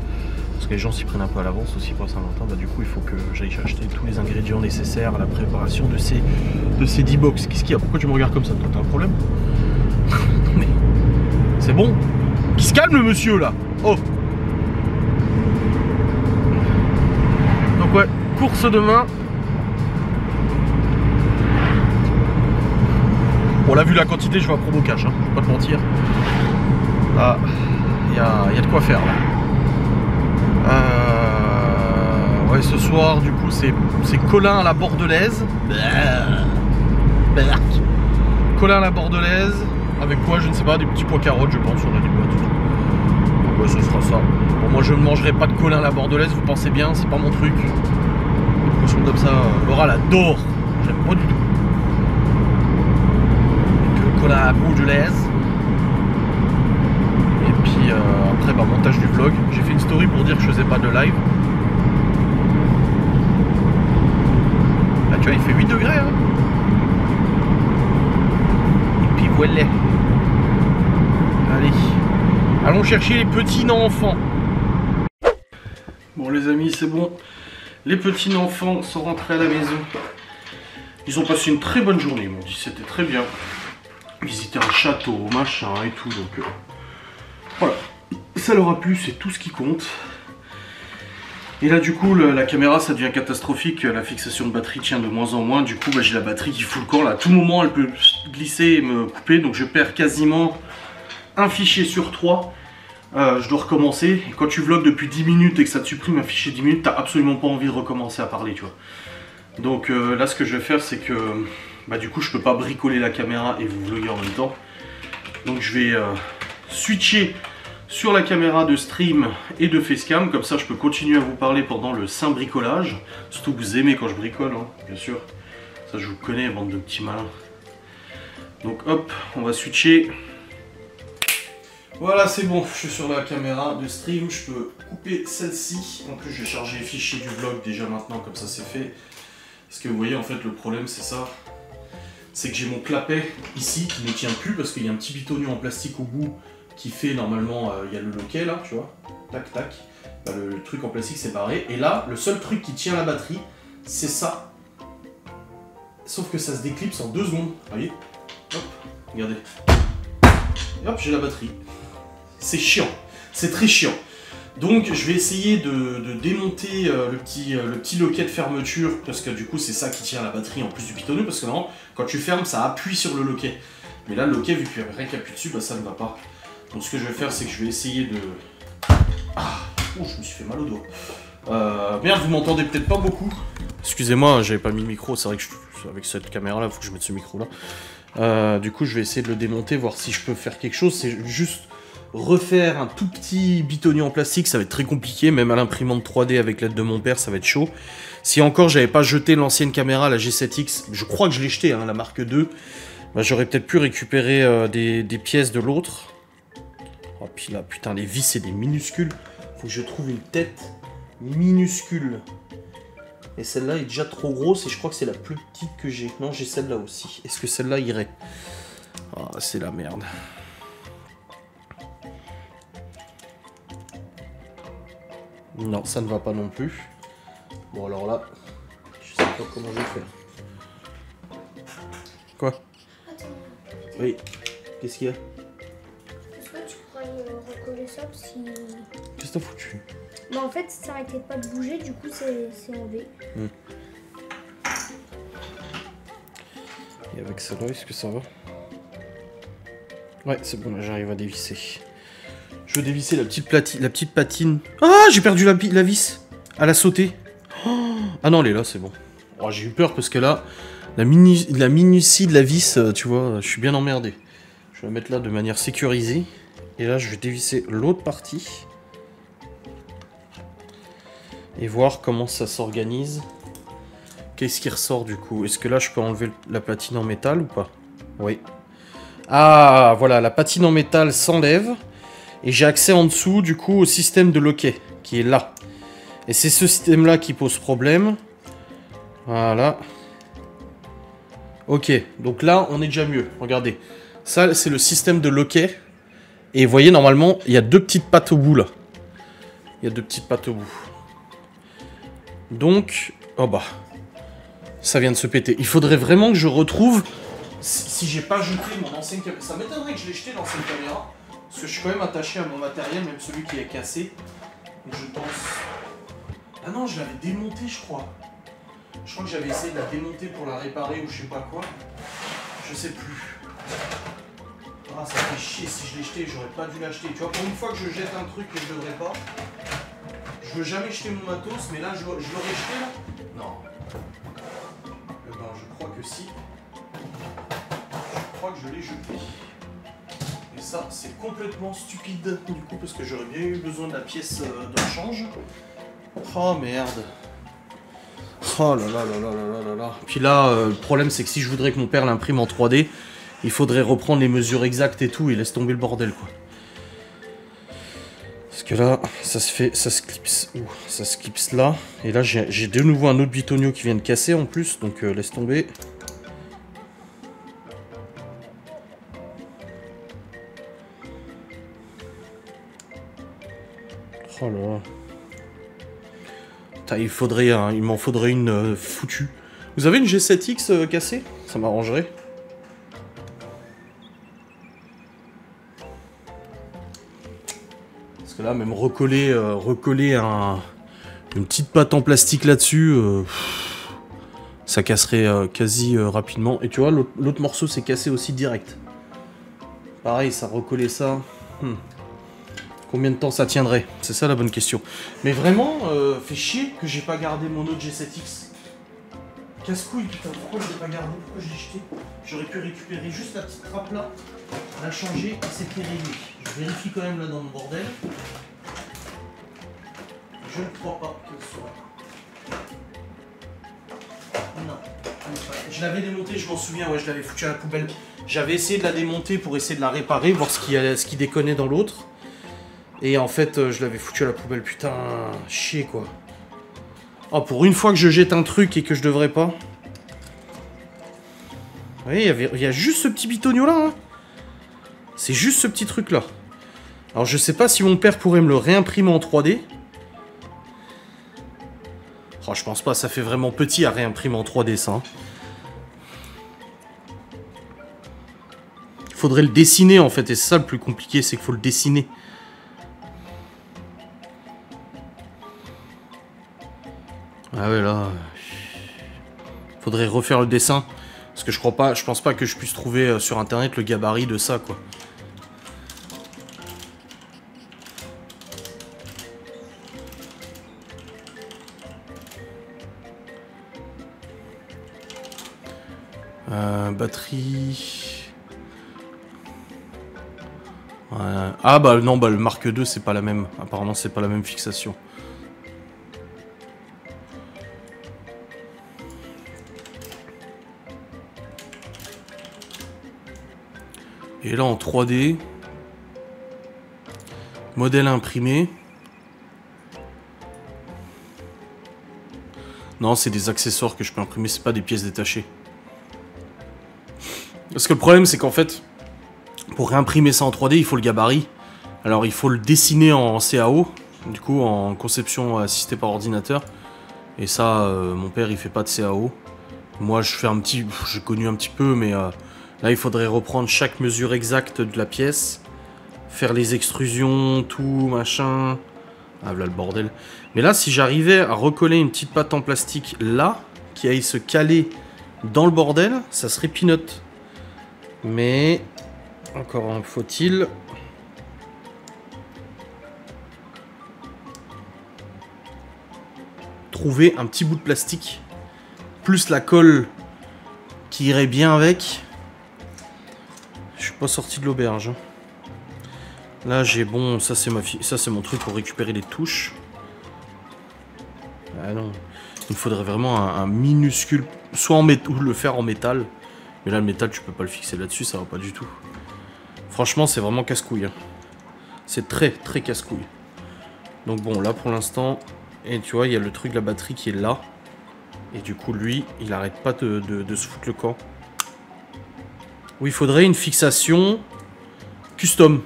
parce que les gens s'y prennent un peu à l'avance aussi pour Saint-Valentin, bah, du coup, il faut que j'aille acheter tous les ingrédients nécessaires à la préparation de ces 10 box. Qu'est-ce qu'il y a? Pourquoi tu me regardes comme ça? Toi, t'as un problème? Mais c'est bon. Qui se calme le monsieur là? Oh. Donc ouais, course demain. Bon là vu la quantité je vais à promo cash, hein, je vais pas te mentir. Là, il y a de quoi faire là. Ouais ce soir du coup c'est Colin à la bordelaise. Colin à la bordelaise. Avec quoi je ne sais pas, des petits pois carottes je pense, on a des boîtes et tout. Donc ouais ce sera ça. Bon moi je ne mangerai pas de Colin à la bordelaise, vous pensez bien, c'est pas mon truc. Une poisson comme ça, Laura l'adore. J'aime pas du tout. Colin à la bordelaise. Et puis après bah, montage du vlog. J'ai fait une story pour dire que je faisais pas de live. Là tu vois il fait 8 degrés hein. Et puis voilà. Allez, allons chercher les petits enfants. Bon les amis c'est bon. Les petits enfants sont rentrés à la maison. Ils ont passé une très bonne journée, ils m'ont dit c'était très bien. Visiter un château, machin et tout, donc voilà, ça leur a plu, c'est tout ce qui compte. Et là du coup la caméra ça devient catastrophique, la fixation de batterie tient de moins en moins, du coup bah, j'ai la batterie qui fout le camp là, à tout moment elle peut glisser et me couper, donc je perds quasiment un fichier sur 3. Je dois recommencer, et quand tu vlogs depuis 10 minutes et que ça te supprime un fichier 10 minutes, t'as absolument pas envie de recommencer à parler, tu vois. Donc là ce que je vais faire c'est que bah du coup je peux pas bricoler la caméra et vous vlogger en même temps. Donc je vais switcher sur la caméra de stream et de facecam, comme ça je peux continuer à vous parler pendant le saint bricolage. Surtout que vous aimez quand je bricole, hein, bien sûr. Ça je vous connais, bande de petits malins. Donc hop, on va switcher. Voilà c'est bon, je suis sur la caméra de stream, je peux couper celle-ci. En plus je vais charger les fichiers du vlog déjà maintenant, comme ça c'est fait. Parce que vous voyez en fait le problème c'est ça. C'est que j'ai mon clapet ici qui ne tient plus parce qu'il y a un petit bitonnier en plastique au bout qui fait normalement, il y a le loquet là, tu vois, tac tac, bah, le truc en plastique séparé. Et là, le seul truc qui tient la batterie, c'est ça. sauf que ça se déclipse en 2 secondes. Vous voyez? Hop, regardez. Et hop, j'ai la batterie. C'est chiant. C'est très chiant. Donc je vais essayer de démonter le petit loquet de fermeture, parce que du coup c'est ça qui tient la batterie en plus du pitonneau, parce que normalement quand tu fermes ça appuie sur le loquet. Mais là le loquet, vu qu'il n'y a rien qui appuie dessus, bah ça ne va pas. Donc ce que je vais faire, c'est que je vais essayer de... Ah, oh, je me suis fait mal au doigt. Merde, vous m'entendez peut-être pas beaucoup. Excusez-moi, j'avais pas mis le micro, c'est vrai que avec cette caméra là, il faut que je mette ce micro là. Du coup je vais essayer de le démonter, voir si je peux faire quelque chose. C'est juste... refaire un tout petit bitonnier en plastique, ça va être très compliqué, même à l'imprimante 3D avec l'aide de mon père, ça va être chaud. Si encore j'avais pas jeté l'ancienne caméra, la G7X, je crois que je l'ai jetée, hein, la marque 2, bah, j'aurais peut-être pu récupérer des pièces de l'autre. Oh, puis là, putain, les vis, c'est des minuscules. Faut que je trouve une tête minuscule. Et celle-là est déjà trop grosse, et je crois que c'est la plus petite que j'ai. Non, j'ai celle-là aussi. Est-ce que celle-là irait? Ah, c'est la merde. Non, ça ne va pas non plus. Bon, alors là, je sais pas comment je vais faire. Quoi? Attends. Oui. Qu'est-ce qu'il y a? Est-ce que tu pourrais recoller ça si... Qu'est-ce que t'as foutu? Bah en fait, ça arrêtait pas de bouger, du coup c'est enlevé. Et avec ça là, est-ce que ça va? Ouais, c'est bon, là j'arrive à dévisser. Je veux dévisser la petite patine. Ah, j'ai perdu la vis. Elle a sauté. Oh, ah non, elle est là, c'est bon. Oh, j'ai eu peur parce que là, la minutie de la vis, tu vois, je suis bien emmerdé. Je vais la mettre là de manière sécurisée. Et là, je vais dévisser l'autre partie. Et voir comment ça s'organise. Qu'est-ce qui ressort du coup? Est-ce que là, je peux enlever la platine en métal ou pas? Oui. Ah, voilà, la patine en métal s'enlève. Et j'ai accès en dessous, du coup, au système de loquet, qui est là. Et c'est ce système-là qui pose problème. Voilà. Ok, donc là, on est déjà mieux. Regardez. Ça, c'est le système de loquet. Et vous voyez, normalement, il y a 2 petites pattes au bout, là. Il y a 2 petites pattes au bout. Donc, oh bah, ça vient de se péter. Il faudrait vraiment que je retrouve... Si j'ai pas jeté mon ancienne caméra... Ça m'étonnerait que je l'ai jeté, l'ancienne caméra. Parce que je suis quand même attaché à mon matériel, même celui qui est cassé. Donc je pense... Ah non, je l'avais démonté, je crois. Je crois que j'avais essayé de la démonter pour la réparer ou je sais pas quoi. Je sais plus. Ah, ça fait chier, si je l'ai jeté, j'aurais pas dû l'acheter. Tu vois, pour une fois que je jette un truc que je devrais pas, je veux jamais jeter mon matos, mais là, je l'aurais jeté, là? Non. Eh ben, je crois que si. Je crois que je l'ai jeté. Et ça, c'est complètement stupide, du coup, parce que j'aurais bien eu besoin de la pièce de rechange. Oh, merde. Oh là là là là là là là. Puis là, le problème, c'est que si je voudrais que mon père l'imprime en 3D, il faudrait reprendre les mesures exactes et tout, et laisse tomber le bordel, quoi. Parce que là, ça se fait, ça se clipse, ça se clipse là. Et là, j'ai de nouveau un autre bitonio qui vient de casser en plus, donc laisse tomber. Oh là là. Putain, il m'en faudrait une foutue. Vous avez une G7X cassée? Ça m'arrangerait. Parce que là, même recoller une petite patte en plastique là-dessus, ça casserait quasi rapidement. Et tu vois, l'autre morceau s'est cassé aussi direct. Pareil, ça recollait ça. Combien de temps ça tiendrait? C'est ça la bonne question. Mais vraiment, fait chier que j'ai pas gardé mon autre G7X. Casse-couille, putain, pourquoi je l'ai pas gardé? Pourquoi je l'ai jeté? J'aurais pu récupérer juste la petite trappe là, la changer et c'était réglé. Je vérifie quand même là dans mon bordel. Je ne crois pas qu'elle soit. Non. Je l'avais démontée, je m'en souviens, ouais, je l'avais foutue à la poubelle. J'avais essayé de la démonter pour essayer de la réparer, voir ce qui déconnait dans l'autre. Et en fait, je l'avais foutu à la poubelle. Putain, chier quoi. Oh, pour une fois que je jette un truc et que je devrais pas. Vous voyez, il y a juste ce petit bitonio là. Hein. C'est juste ce petit truc là. Alors je sais pas si mon père pourrait me le réimprimer en 3D. Oh, je pense pas, ça fait vraiment petit à réimprimer en 3D ça. Hein. Faudrait le dessiner en fait, et c'est ça le plus compliqué, c'est qu'il faut le dessiner. Ah ouais là... Faudrait refaire le dessin. Parce que je pense pas que je puisse trouver sur internet le gabarit de ça quoi. Batterie... Ah bah non, bah le Mark II c'est pas la même. Apparemment c'est pas la même fixation. Et là en 3D, modèle imprimé. Non, c'est des accessoires que je peux imprimer, c'est pas des pièces détachées. Parce que le problème c'est qu'en fait, pour réimprimer ça en 3D, il faut le gabarit. Alors il faut le dessiner en CAO, du coup en conception assistée par ordinateur. Et ça, mon père il fait pas de CAO. Moi je fais j'ai connu un petit peu, mais là il faudrait reprendre chaque mesure exacte de la pièce, faire les extrusions, tout machin. Ah là le bordel. Mais là si j'arrivais à recoller une petite pâte en plastique là, qui aille se caler dans le bordel, ça serait peanut. Mais encore un faut-il. Trouver un petit bout de plastique plus la colle qui irait bien avec. Je suis pas sorti de l'auberge. Là j'ai bon, ça c'est mon truc pour récupérer les touches. Ah non, il me faudrait vraiment un minuscule, soit en métal ou le faire en métal. Mais là le métal tu peux pas le fixer là-dessus, ça va pas du tout. Franchement c'est vraiment casse-couille. Hein. C'est très très casse-couille. Donc bon là pour l'instant, et tu vois il y a le truc de la batterie qui est là. Et du coup lui il arrête pas de se foutre le camp. Oui il faudrait une fixation custom.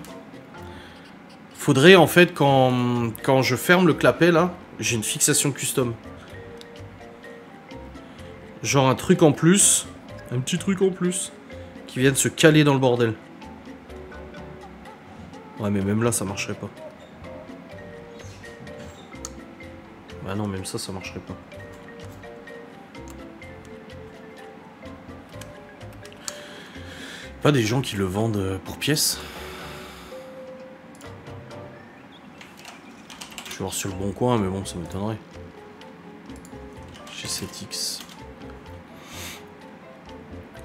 Faudrait en fait quand je ferme le clapet là, j'ai une fixation custom. Genre un truc en plus, un petit truc en plus, qui vienne se caler dans le bordel. Ouais mais même là ça marcherait pas. Bah non même ça marcherait pas. Pas des gens qui le vendent pour pièces. Je vais voir sur le bon coin mais bon ça m'étonnerait. G7X.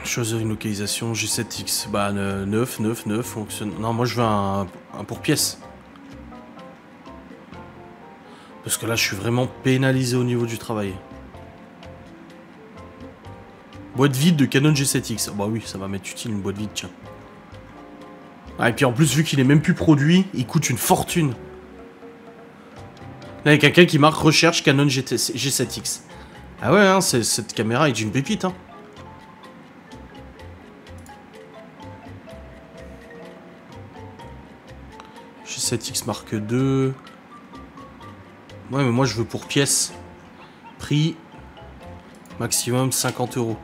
Choisir une localisation G7X. Bah 9 fonctionne. Non moi je veux un pour pièce. Parce que là je suis vraiment pénalisé au niveau du travail. Boîte vide de Canon G7X. Bah oui ça va m'être utile une boîte vide tiens. Ah et puis en plus vu qu'il est même plus produit, il coûte une fortune. Là il y a quelqu'un qui marque recherche Canon G7X. Ah ouais hein, cette caméra est une pépite hein. G7X Mark II. Ouais mais moi je veux pour pièce. Prix maximum 50 €.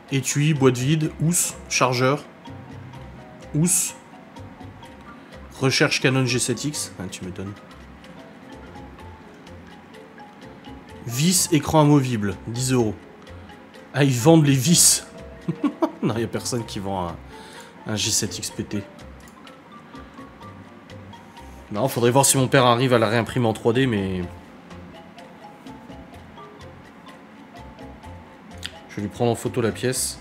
Étui, boîte vide, housse, chargeur. Housse. Recherche Canon G7X. Ah tu m'étonnes. Vis, écran amovible, 10 €. Ah ils vendent les vis. Non il n'y a personne qui vend un G7X PT. Non, faudrait voir si mon père arrive à la réimprimer en 3D, mais... Je vais lui prendre en photo la pièce.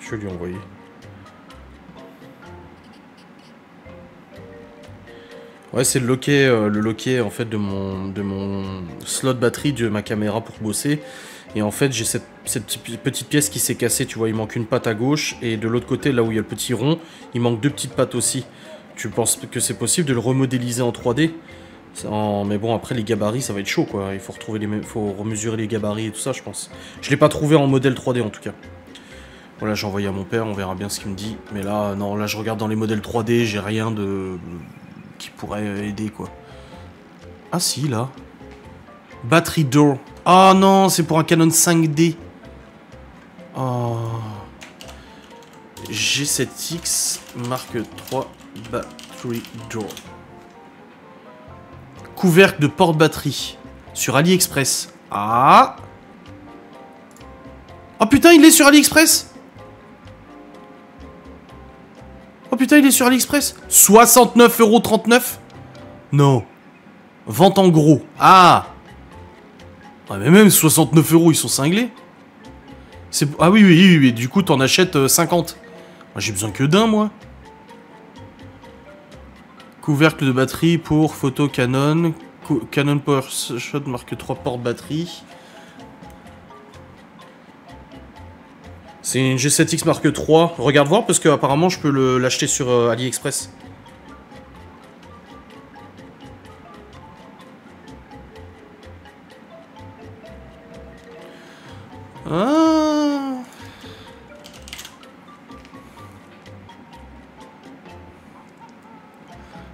Je vais lui envoyer. Ouais, c'est le loquet en fait de mon slot batterie de ma caméra pour bosser. Et en fait, j'ai cette petite pièce qui s'est cassée, tu vois, il manque une patte à gauche. Et de l'autre côté, là où il y a le petit rond, il manque 2 petites pattes aussi. Tu penses que c'est possible de le remodéliser en 3D? Mais bon, après, les gabarits, ça va être chaud, quoi. Il faut faut remesurer les gabarits et tout ça, je pense. Je l'ai pas trouvé en modèle 3D, en tout cas. Voilà, j'ai envoyé à mon père, on verra bien ce qu'il me dit. Mais là, non, là, je regarde dans les modèles 3D, j'ai rien qui pourrait aider, quoi. Ah si, là. Battery door. Oh non, c'est pour un Canon 5D. Oh. G7X Mark III Battery door. Couvercle de porte-batterie. Sur AliExpress. Ah. Oh putain, il est sur AliExpress. Oh putain, il est sur AliExpress. 69,39 €. Non. Vente en gros. Ah. Ah mais même 69 €, ils sont cinglés. Ah oui, du coup t'en achètes 50. Moi j'ai besoin que d'un, moi. Couvercle de batterie pour photo Canon. Canon PowerShot Mark III porte-batterie. C'est une G7X Mark III. Regarde voir parce que apparemment je peux l'acheter sur AliExpress. Ah.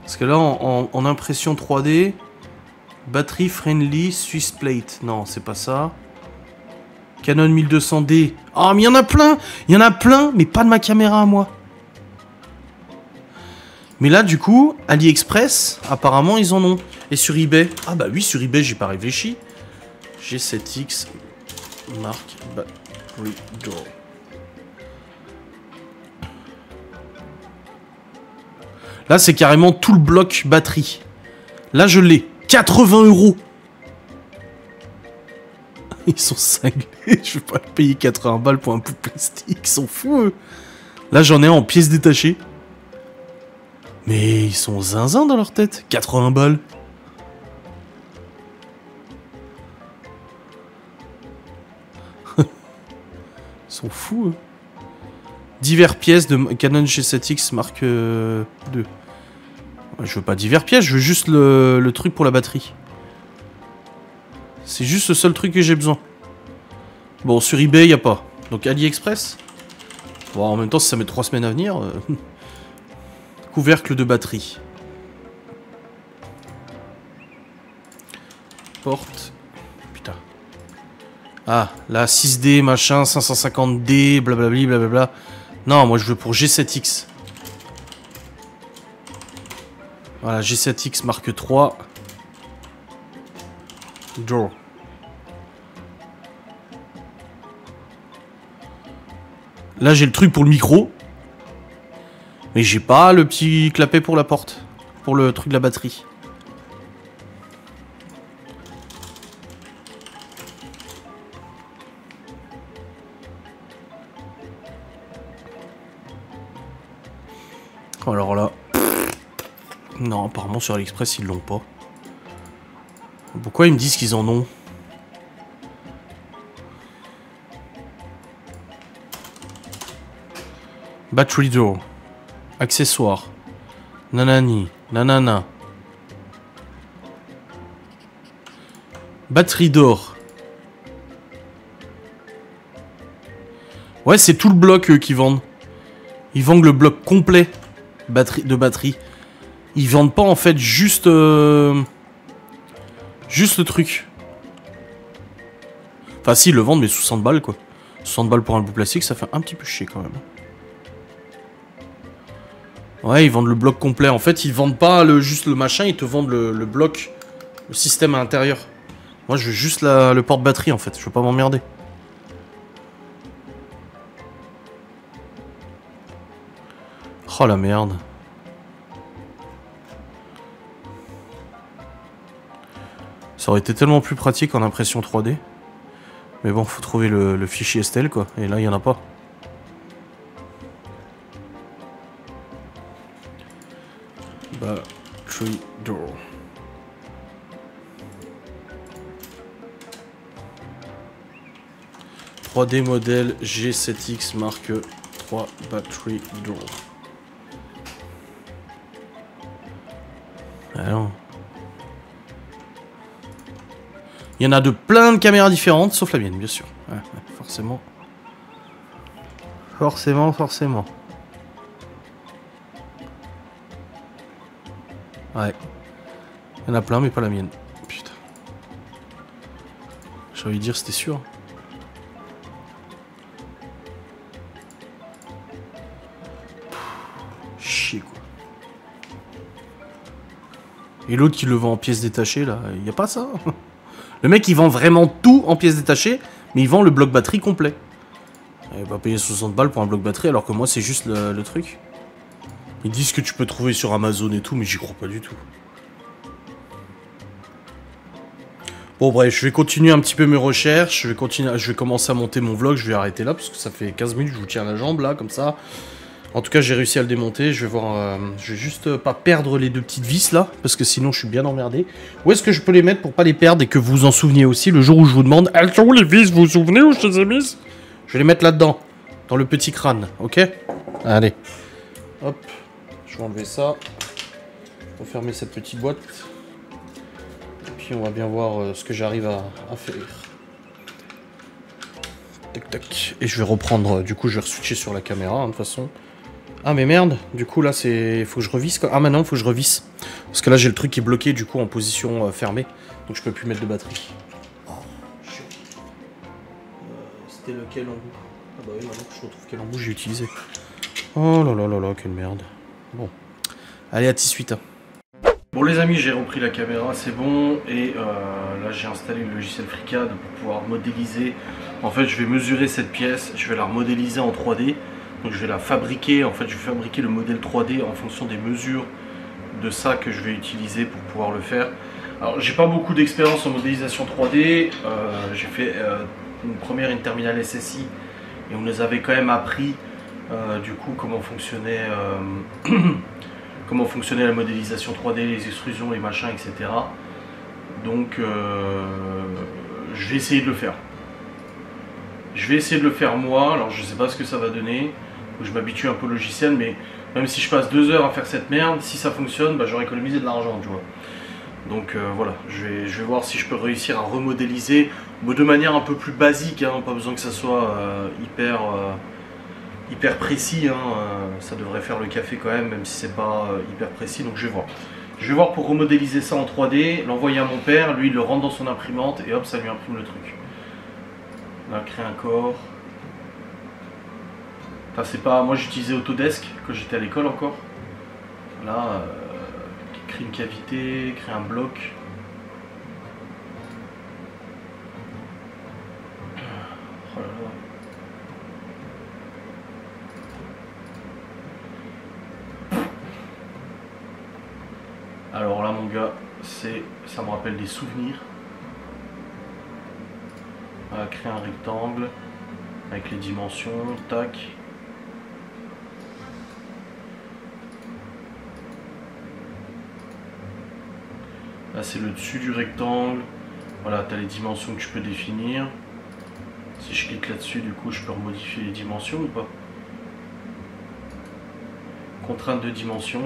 Parce que là, en impression 3D, batterie friendly Swiss plate. Non, c'est pas ça. Canon 1200D. Ah, mais il y en a plein. Il y en a plein, mais pas de ma caméra à moi. Mais là, du coup, AliExpress, apparemment, ils en ont. Et sur eBay. Ah bah oui, sur eBay, j'ai pas réfléchi. G7X Mark Battery Door. Là, c'est carrément tout le bloc batterie. Là, je l'ai. 80 €. Ils sont cinglés. Je vais pas payer 80 balles pour un bout de plastique. Ils sont fous, eux. Là, j'en ai un en pièces détachées. Mais ils sont zinzin dans leur tête. 80 balles. Ils sont fous, eux. Divers pièces de Canon G7X Mark II. Je veux pas divers pièces, je veux juste le truc pour la batterie. C'est juste le seul truc que j'ai besoin. Bon, sur eBay, y a pas. Donc AliExpress. Bon, en même temps, si ça met 3 semaines à venir. Couvercle de batterie. Porte. Putain. Ah, là, 6D, machin, 550D, blablabli, blablabla. Non, moi je veux pour G7X. Voilà, G7X Mark III. Draw. Là, j'ai le truc pour le micro. Mais j'ai pas le petit clapet pour la porte. Pour le truc de la batterie. Alors là... Non, apparemment sur AliExpress, ils l'ont pas. Pourquoi ils me disent qu'ils en ont? Battery door. Accessoires. Nanani. Nanana. Batterie d'or. Ouais, c'est tout le bloc qu'ils vendent. Ils vendent le bloc complet de batterie. Ils vendent pas en fait juste juste le truc. Enfin si, ils le vendent mais 60 balles quoi. 60 balles pour un bout plastique, ça fait un petit peu chier quand même. Ouais, ils vendent le bloc complet. En fait, ils vendent pas juste le machin, ils te vendent le bloc, le système à l'intérieur. Moi, je veux juste le porte-batterie en fait, je veux pas m'emmerder. Oh la merde. Ça aurait été tellement plus pratique en impression 3D. Mais bon, faut trouver le fichier Estelle quoi. Et là, il y en a pas. Battery door. « 3D modèle G7X Mark III Battery Door. » Alors... Il y en a de plein de caméras différentes, sauf la mienne, bien sûr. Ouais, forcément. Forcément. Ouais. Il y en a plein, mais pas la mienne. Putain. J'ai envie de dire, c'était sûr. Chier quoi. Et l'autre qui le vend en pièces détachées là, il n'y a pas ça. Le mec il vend vraiment tout en pièces détachées, mais il vend le bloc batterie complet. Il va payer 60 balles pour un bloc batterie alors que moi c'est juste le truc. Ils disent que tu peux trouver sur Amazon et tout, mais j'y crois pas du tout. Bon bref, je vais continuer un petit peu mes recherches, je vais commencer à monter mon vlog, je vais arrêter là parce que ça fait 15 minutes que je vous tiens la jambe là, comme ça. En tout cas, j'ai réussi à le démonter, je vais voir, je vais juste pas perdre les deux petites vis là, parce que sinon je suis bien emmerdé. Où est-ce que je peux les mettre pour pas les perdre et que vous vous en souveniez aussi le jour où je vous demande « Elles sont où les vis, vous vous souvenez où je les ai mises ?» Je vais les mettre là-dedans, dans le petit crâne, ok? Allez, hop, je vais enlever ça, on va fermer cette petite boîte. Puis on va bien voir ce que j'arrive à faire. Tac tac. Et je vais reprendre, du coup je vais switcher sur la caméra hein, de toute façon. Ah mais merde, du coup là c'est... Faut que je revisse quoi. Ah maintenant faut que je revisse. Parce que là j'ai le truc qui est bloqué du coup en position fermée. Donc je peux plus mettre de batterie. Oh, chiant. C'était lequel embout? Ah bah oui maintenant que je retrouve quel embout j'ai utilisé. Oh là là là là, quelle merde. Bon. Allez à T8. Bon les amis, j'ai repris la caméra, c'est bon, et là j'ai installé le logiciel FreeCAD pour pouvoir modéliser. En fait je vais mesurer cette pièce, je vais la modéliser en 3D, donc je vais la fabriquer, en fait je vais fabriquer le modèle 3D en fonction des mesures de ça que je vais utiliser pour pouvoir le faire. Alors j'ai pas beaucoup d'expérience en modélisation 3D, j'ai fait une première et une terminale SSI, et on nous avait quand même appris du coup comment fonctionnait... comment fonctionnait la modélisation 3D, les extrusions, les machins, etc. Donc je vais essayer de le faire. Je vais essayer de le faire moi, alors je sais pas ce que ça va donner, faut que je m'habitue un peu au logiciel, mais même si je passe 2 heures à faire cette merde, si ça fonctionne, bah, j'aurai économisé de l'argent, tu vois. Donc voilà, je vais voir si je peux réussir à remodéliser de manière un peu plus basique, hein, pas besoin que ça soit hyper précis, hein, ça devrait faire le café quand même si c'est pas hyper précis, donc je vais voir. Je vais voir pour remodéliser ça en 3D, l'envoyer à mon père, lui il le rentre dans son imprimante et hop ça lui imprime le truc. On a créé un corps. Enfin, c'est pas, moi j'utilisais Autodesk quand j'étais à l'école encore. Là, créer une cavité, créer un bloc. Oh là là. Alors là mon gars, ça me rappelle des souvenirs. On va créer un rectangle avec les dimensions, tac. Là c'est le dessus du rectangle. Voilà, tu as les dimensions que tu peux définir. Si je clique là-dessus, du coup je peux remodifier les dimensions ou pas? Contrainte de dimension.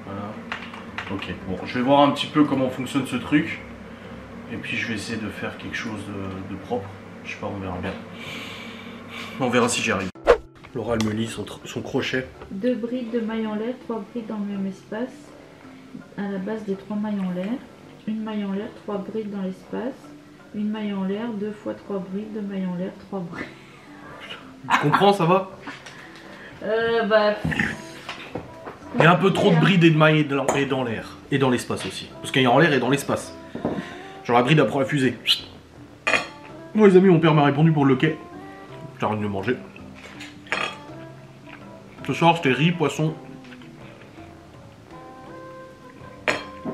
Voilà. Ok, bon, je vais voir un petit peu comment fonctionne ce truc. Et puis je vais essayer de faire quelque chose de propre. Je sais pas, on verra bien. On verra si j'y arrive. Laura elle me lit son crochet. 2 brides de mailles en l'air, 3 brides dans le même espace. À la base des 3 mailles en l'air. Une maille en l'air, 3 brides dans l'espace. Une maille en l'air, 2 fois 3 brides, 2 mailles en l'air, 3 brides. Tu comprends, ça va? Bah... Il y a un peu trop de brides et de mailles et dans l'air. Et dans l'espace aussi. Parce qu'il y a en l'air et dans l'espace. Genre la bride après la fusée. Bon les amis, mon père m'a répondu pour le quai. J'arrête de le manger. Ce soir c'était riz, poisson.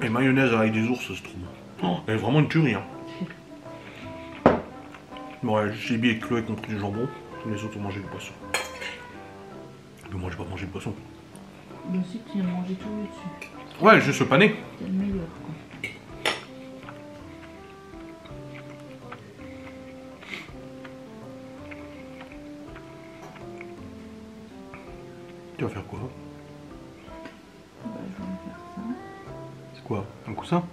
Et mayonnaise avec des ours, c'est trop bon. Oh, elle est vraiment une tuerie. Hein. Bon, ouais, j'ai bien avec Chloé qui ont pris du jambon. Les autres ont mangé du poisson. Mais moi j'ai pas mangé de poisson. Mais aussi tu as mangé tout dessus. Ouais, juste le pané. C'est le meilleur quoi. Tu vas faire quoi? Bah, je vais faire ça. C'est quoi? Un coussin?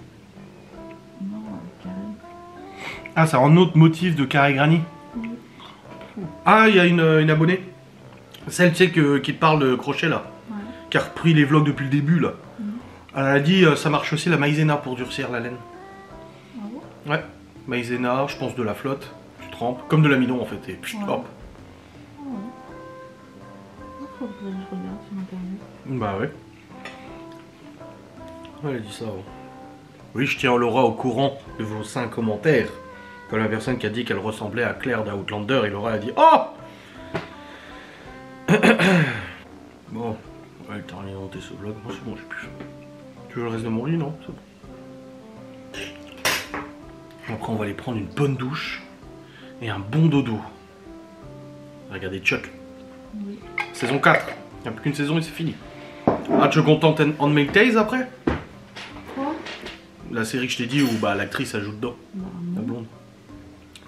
Non, un carré. Ah, c'est un autre motif de carré granit. Oui. Ah, il y a une abonnée. Celle, tu sais, qui te parle de crochet là. Ouais. Qui a repris les vlogs depuis le début là. Elle a dit ça marche aussi la maïzena pour durcir la laine. Ah bon? Ouais. maïzena, je pense de la flotte. Tu trempes, comme de l'amidon en fait, et puis Ouais. hop. Ouais. Faut que je regarde sur internet. Bah ouais. Elle a dit ça. Ouais. Oui, je tiens Laura au courant de vos 5 commentaires. Comme la personne qui a dit qu'elle ressemblait à Claire d'Outlander, et Laura a dit oh. Bon, ouais, t'as rien inventé ce vlog, moi c'est bon, j'ai plus faim. Tu veux le reste de mon lit, non? C'est bon. Après, on va aller prendre une bonne douche et un bon dodo. Regardez Chuck. Oui. Saison 4. Il n'y a plus qu'une saison et c'est fini. Ah, tu es content on Make Days après? Quoi? La série que je t'ai dit où bah, l'actrice elle joue dedans. Bah La non. blonde.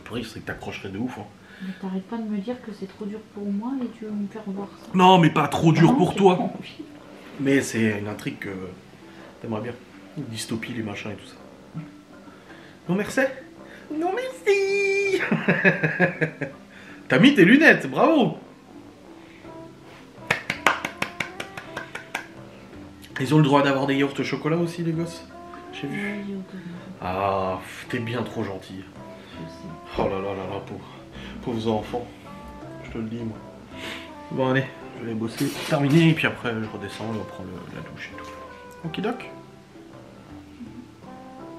Pour rire, c'est que t'accrocherais de ouf. Hein. Mais t'arrêtes pas de me dire que c'est trop dur pour moi et tu veux me faire voir ça. Non, mais pas trop dur Non, pour j'ai toi. pas envie. Mais c'est une intrigue que t'aimerais bien. Une dystopie, les machins et tout ça. Non merci. Non merci. T'as mis tes lunettes, bravo. Ils ont le droit d'avoir des yaourts au chocolat aussi, les gosses? J'ai vu. Ouais, j'ai autorisé. Ah, t'es bien trop gentil. Je sais. Oh là là là là, pauvres enfants. Je te le dis, moi. Bon, allez, je vais aller bosser, terminer, et puis après, je redescends et on prend la douche et tout. Ok, doc?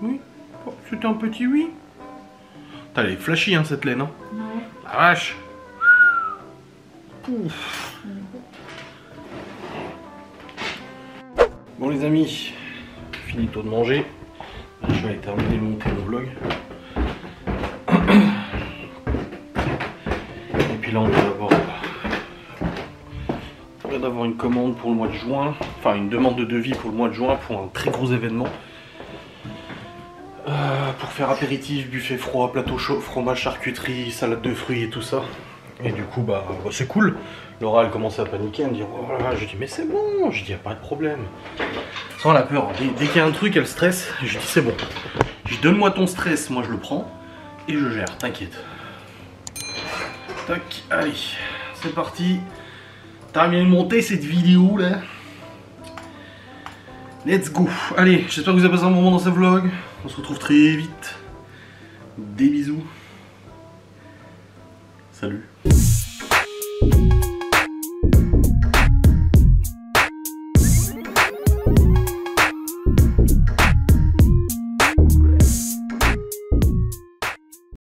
Oui? Oh, c'était un petit oui? T'as les flashy, hein, cette laine, hein? Ouais. La vache! Pouf. Bon, les amis, finito de manger. Je vais aller terminer de monter mon vlog. Et puis là, on vient d'avoir une commande pour le mois de juin. Enfin, une demande de devis pour le mois de juin pour un très gros événement. Pour faire apéritif, buffet froid, plateau chaud, fromage, charcuterie, salade de fruits et tout ça. Et du coup, bah c'est cool. Laura, elle commençait à paniquer, à me dire oh là là. Je dis mais c'est bon. Je dis y a pas de problème. Sans la peur. Dès qu'il y a un truc, elle stresse. Je dis c'est bon. Je dis donne-moi ton stress, moi je le prends et je gère. T'inquiète. Tac, allez, c'est parti. Terminé de monter cette vidéo là. Let's go. Allez, j'espère que vous avez passé un bon moment dans ce vlog. On se retrouve très vite. Des bisous. Salut.